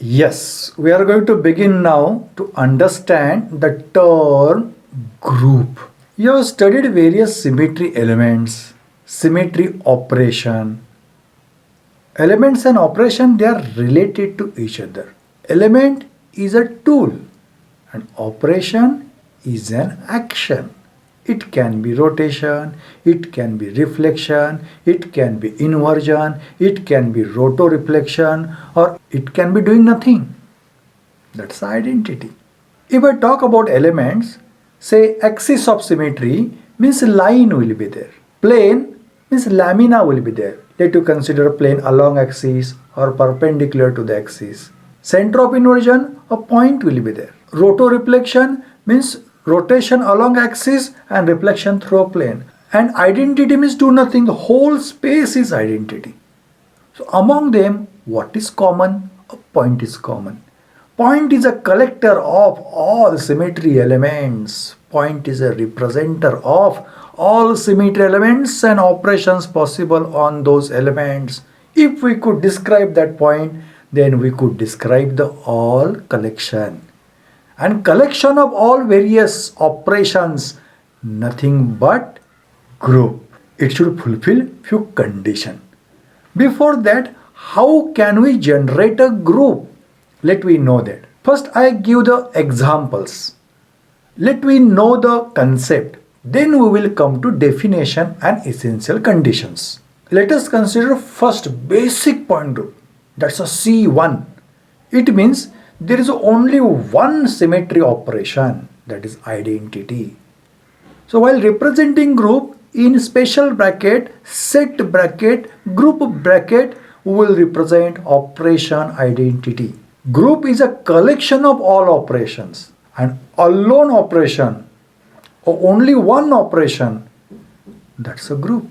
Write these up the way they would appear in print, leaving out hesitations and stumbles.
Yes, we are going to begin now to understand the term group. You have studied various symmetry elements, symmetry operation. Elements and operation, they are related to each other. Element is a tool and operation is an action. It can be rotation, it can be reflection, it can be inversion, it can be rotoreflection, or it can be doing nothing. That's identity. If I talk about elements, say axis of symmetry means line will be there. Plane means lamina will be there. Let you consider plane along axis or perpendicular to the axis. Center of inversion, a point will be there. Rotoreflection means rotation along axis and reflection through a plane. And identity means do nothing. The whole space is identity. So among them, what is common? A point is common. Point is a collector of all symmetry elements. Point is a representer of all symmetry elements and operations possible on those elements. If we could describe that point, then we could describe the all collection. And collection of all various operations, nothing but group. It should fulfill few conditions. Before that, how can we generate a group? Let we know that. First, I give the examples. Let we know the concept. Then we will come to definition and essential conditions. Let us consider first basic point group. That's a C1. It means there is only one symmetry operation, that is identity. So while representing group, in special bracket, set bracket, group bracket, we will represent operation identity. Group is a collection of all operations, and alone operation or only one operation, that's a group.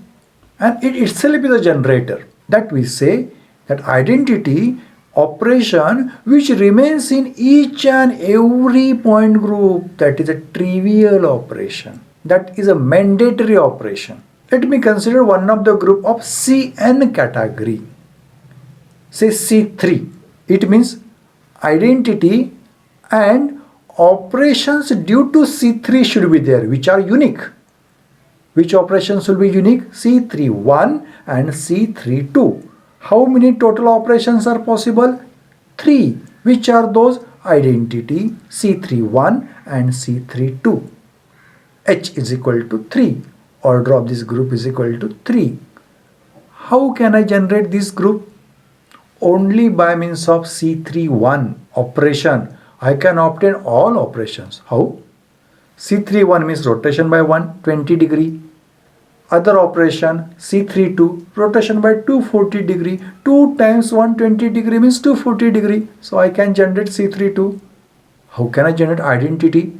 And it itself is a generator. That we say that identity operation which remains in each and every point group, that is a trivial operation. That is a mandatory operation. Let me consider one of the group of Cn category. Say C3. It means identity and operations due to C3 should be there, which are unique. Which operations will be unique? C31 and C32. How many total operations are possible? 3. Which are those? Identity, C31 and C32. H is equal to 3. Order of this group is equal to 3. How can I generate this group? Only by means of C31 operation. I can obtain all operations. How? C31 means rotation by 120 degree. Other operation C32 rotation by 240 degree. 2 times 120 degree means 240 degree. So I can generate C32. How can I generate identity?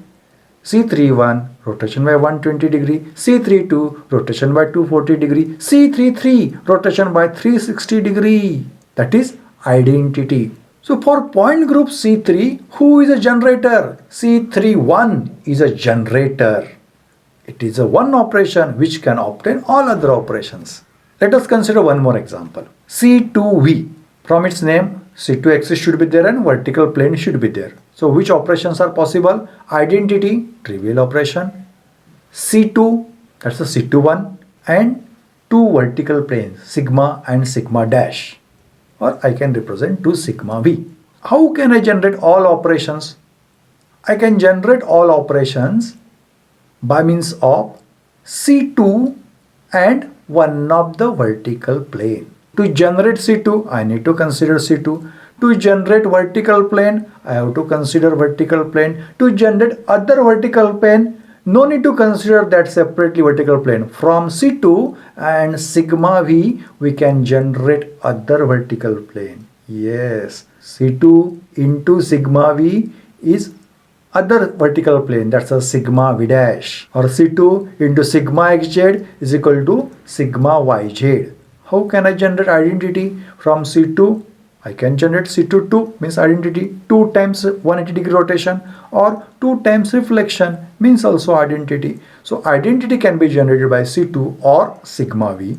C31 rotation by 120 degree. C32 rotation by 240 degree. C33 rotation by 360 degree. That is identity. So for point group C3, who is a generator? C31 is a generator. It is a one operation which can obtain all other operations. Let us consider one more example. C2V. From its name, C2 axis should be there and vertical plane should be there. So which operations are possible? Identity, trivial operation. C2, that's the C21, and two vertical planes, sigma and sigma dash. Or I can represent 2 sigma v. How can I generate all operations? I can generate all operations by means of C2 and one of the vertical plane. To generate C2, I need to consider C2. To generate vertical plane, I have to consider vertical plane. To generate other vertical plane, no need to consider that separately vertical plane. From C2 and sigma v, we can generate other vertical plane. Yes, C2 into sigma v is other vertical plane, that's a sigma v dash. Or C2 into sigma xz is equal to sigma yz. How can I generate identity from C2? I can generate C22 means identity 2 times 180 degree rotation, or 2 times reflection means also identity. So identity can be generated by C2 or sigma v.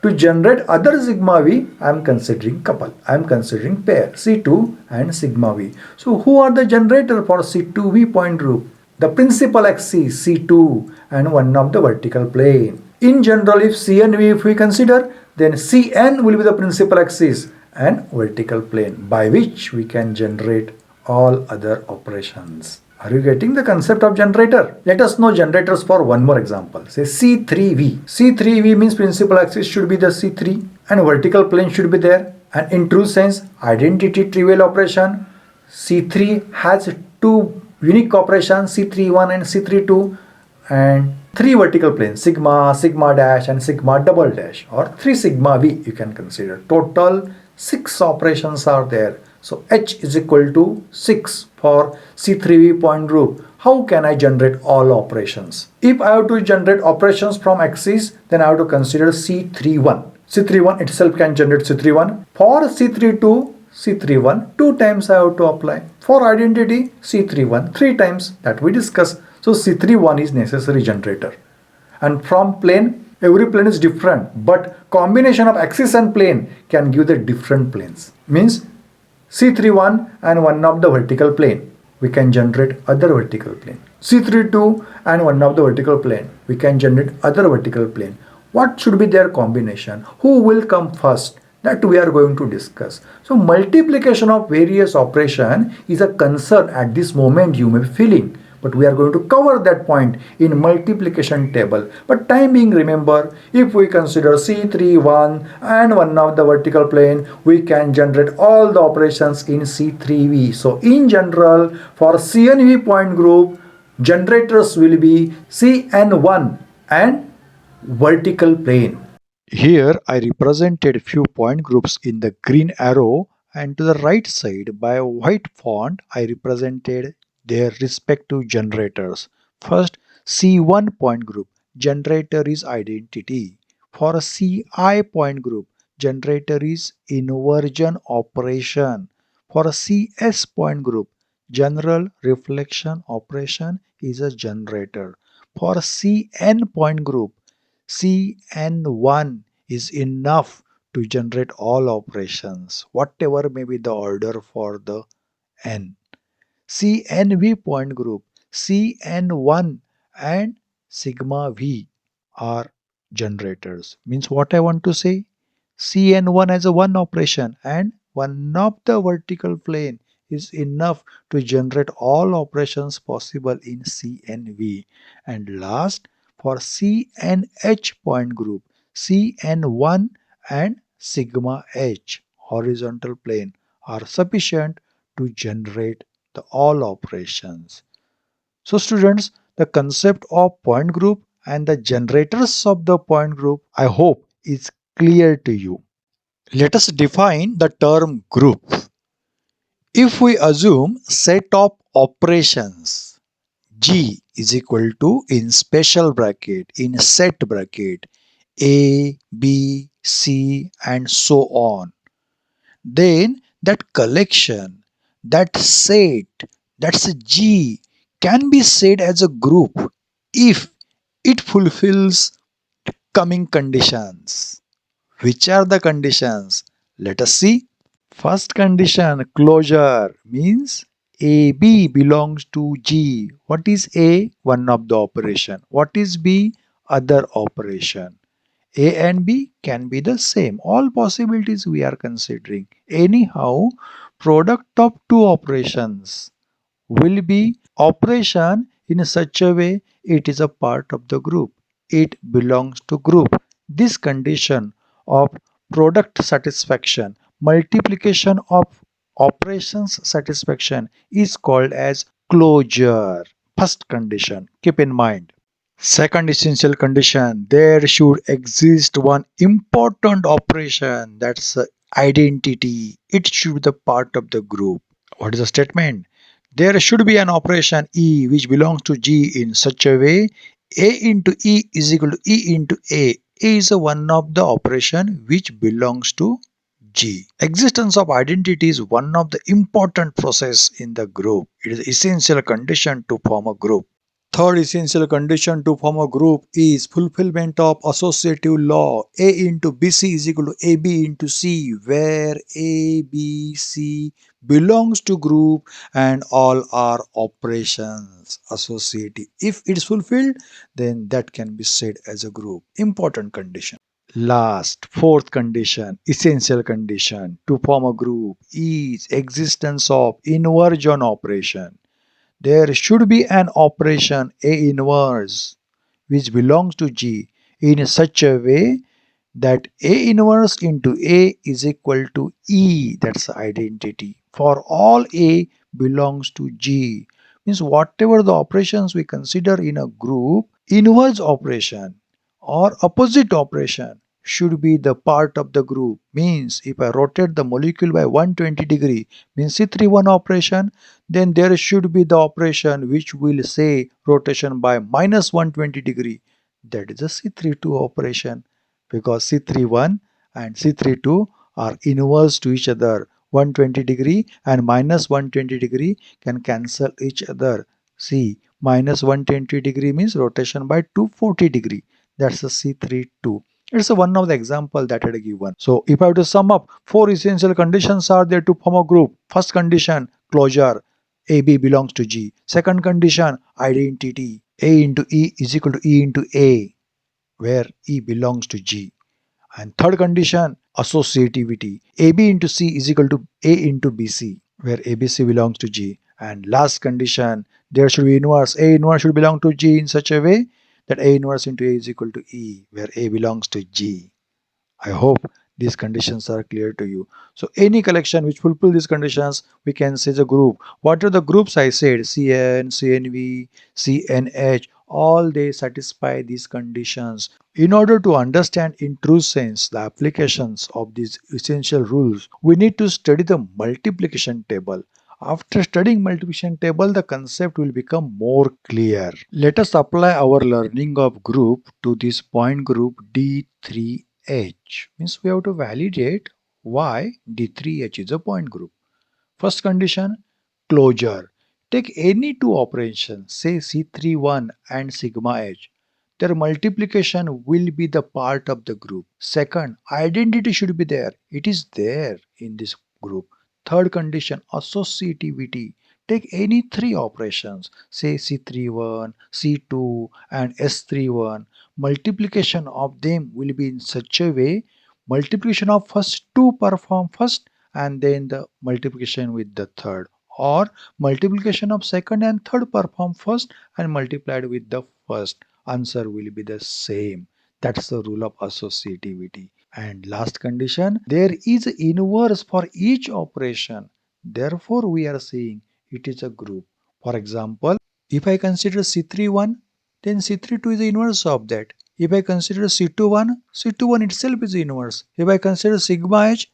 To generate other sigma v, I am considering couple. I am considering pair C2 and sigma v. So who are the generator for C2v point group? The principal axis C2 and one of the vertical plane. In general, if C and V if we consider, then Cn will be the principal axis and vertical plane by which we can generate all other operations. Are you getting the concept of generator? Let us know generators for one more example. Say C3V. C3V means principal axis should be the C3 and vertical plane should be there. And in true sense, identity trivial operation, C3 has two unique operations C31 and C32 and three vertical planes sigma, sigma dash and sigma double dash or 3 sigma v you can consider. Total 6 operations are there. So H is equal to 6 for C3v point group. How can I generate all operations? If I have to generate operations from axis, then I have to consider C31. C31 itself can generate C31. For C32, C31 2 times I have to apply. For identity, C31 3 times that we discussed. So C31 is necessary generator. And from plane, every plane is different, but combination of axis and plane can give the different planes. Means C31 and one of the vertical plane, we can generate other vertical plane. C32 and one of the vertical plane, we can generate other vertical plane. What should be their combination? Who will come first? That we are going to discuss. So multiplication of various operation is a concern at this moment you may be feeling. But we are going to cover that point in multiplication table. But time being, remember, if we consider C31 and one of the vertical plane, we can generate all the operations in C3V. So in general, for CNV point group, generators will be CN1 and vertical plane. Here I represented few point groups in the green arrow, and to the right side by a white font I represented their respective generators. First, C1 point group, generator is identity. For a Ci point group, generator is inversion operation. For a Cs point group, general reflection operation is a generator. For a Cn point group, Cn1 is enough to generate all operations, whatever may be the order for the n. CNV point group, Cn1 and sigma v are generators. Means what I want to say? Cn1 has a one operation and one of the vertical plane is enough to generate all operations possible in CNV. And last, for CNH point group, Cn1 and sigma h horizontal plane are sufficient to generate the all operations. So students, the concept of point group and the generators of the point group I hope is clear to you. Let us define the term group. If we assume set of operations G is equal to in special bracket, in set bracket, A, B, C and so on, then that collection, that set, that's a G, can be said as a group if it fulfills coming conditions. Which are the conditions? Let us see. First condition, closure, means AB belongs to G. What is A? One of the operation. What is B? Other operation. A and B can be the same. All possibilities we are considering. Anyhow, product of two operations will be operation in such a way it is a part of the group. It belongs to group. This condition of product satisfaction, multiplication of operations satisfaction is called as closure. First condition, keep in mind. Second essential condition, there should exist one important operation, that's identity. It should be the part of the group. What is the statement? There should be an operation E which belongs to G in such a way A into E is equal to E into A. A is one of the operation which belongs to G. Existence of identity is one of the important process in the group. It is essential condition to form a group. Third essential condition to form a group is fulfillment of associative law. A into BC is equal to AB into C, where A, B, C belongs to group and all are operations associative. If it is fulfilled, then that can be said as a group. Important condition. Last, fourth condition, essential condition to form a group is existence of inversion operation. There should be an operation A inverse which belongs to G in such a way that A inverse into A is equal to E. That's the identity. For all A belongs to G. Means whatever the operations we consider in a group, inverse operation or opposite operation should be the part of the group. Means if I rotate the molecule by 120 degree means C31 operation, then there should be the operation which will say rotation by minus 120 degree. That is a C32 operation because C31 and C32 are inverse to each other. 120 degree and minus 120 degree can cancel each other. See, minus 120 degree means rotation by 240 degree. That's a C32. It's one of the example that I had given. So if I have to sum up, four essential conditions are there to form a group. First condition, closure. AB belongs to G. Second condition, identity. A into E is equal to E into A, where E belongs to G. And third condition, associativity. AB into C is equal to A into BC, where ABC belongs to G. And last condition, there should be inverse. A inverse should belong to G in such a way that A inverse into A is equal to E, where A belongs to G. I hope these conditions are clear to you. So any collection which fulfill these conditions, we can say the group. What are the groups I said? CN, CNV, CNH, all they satisfy these conditions. In order to understand in true sense the applications of these essential rules, we need to study the multiplication table. After studying multiplication table, the concept will become more clear. Let us apply our learning of group to this point group D3H. Means we have to validate why D3H is a point group. First condition, closure. Take any two operations, say C31 and sigma H. Their multiplication will be the part of the group. Second, identity should be there. It is there in this group. Third condition, associativity. Take any three operations, say C31, C2 and S31. Multiplication of them will be in such a way, multiplication of first two perform first and then the multiplication with the third, or multiplication of second and third perform first and multiplied with the first. Answer will be the same. That's the rule of associativity. And last condition, there is inverse for each operation. Therefore, we are saying it is a group. For example, if I consider C31, then C32 is the inverse of that. If I consider C21, C21 itself is the inverse. If I consider sigma H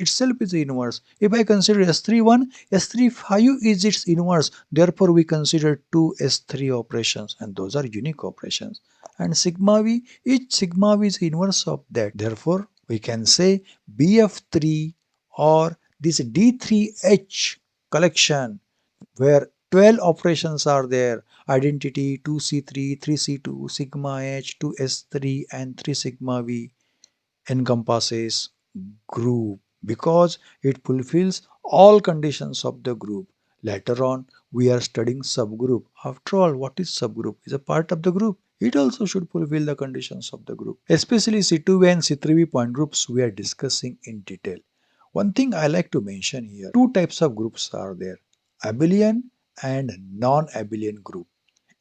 itself is the inverse. If I consider S31, S35 is its inverse. Therefore, we consider two S3 operations and those are unique operations. And sigma V, each sigma V is the inverse of that. Therefore, we can say BF3 or this D3H collection where 12 operations are there, identity 2C3, 3C2, sigma H, 2S3 and 3 sigma V encompasses group because it fulfills all conditions of the group. Later on, we are studying subgroup. After all, what is subgroup? Is a part of the group. It also should fulfill the conditions of the group. Especially C2V and C3V point groups we are discussing in detail. One thing I like to mention here, two types of groups are there, abelian and non-abelian group.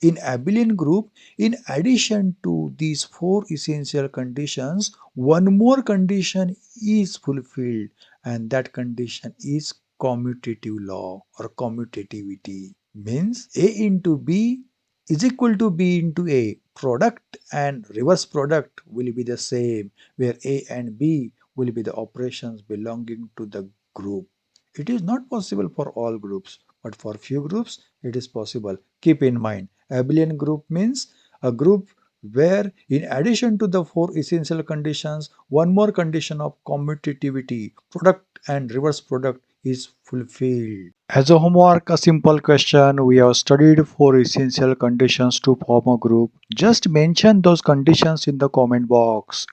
In abelian group, in addition to these four essential conditions, one more condition is fulfilled and that condition is commutative law or commutativity. Means A into B is equal to B into A. Product and reverse product will be the same where A and B will be the operations belonging to the group. It is not possible for all groups, but for few groups it is possible. Keep in mind, abelian group means a group where in addition to the four essential conditions, one more condition of commutativity, product and reverse product is fulfilled. As a homework, a simple question: we have studied four essential conditions to form a group. Just mention those conditions in the comment box.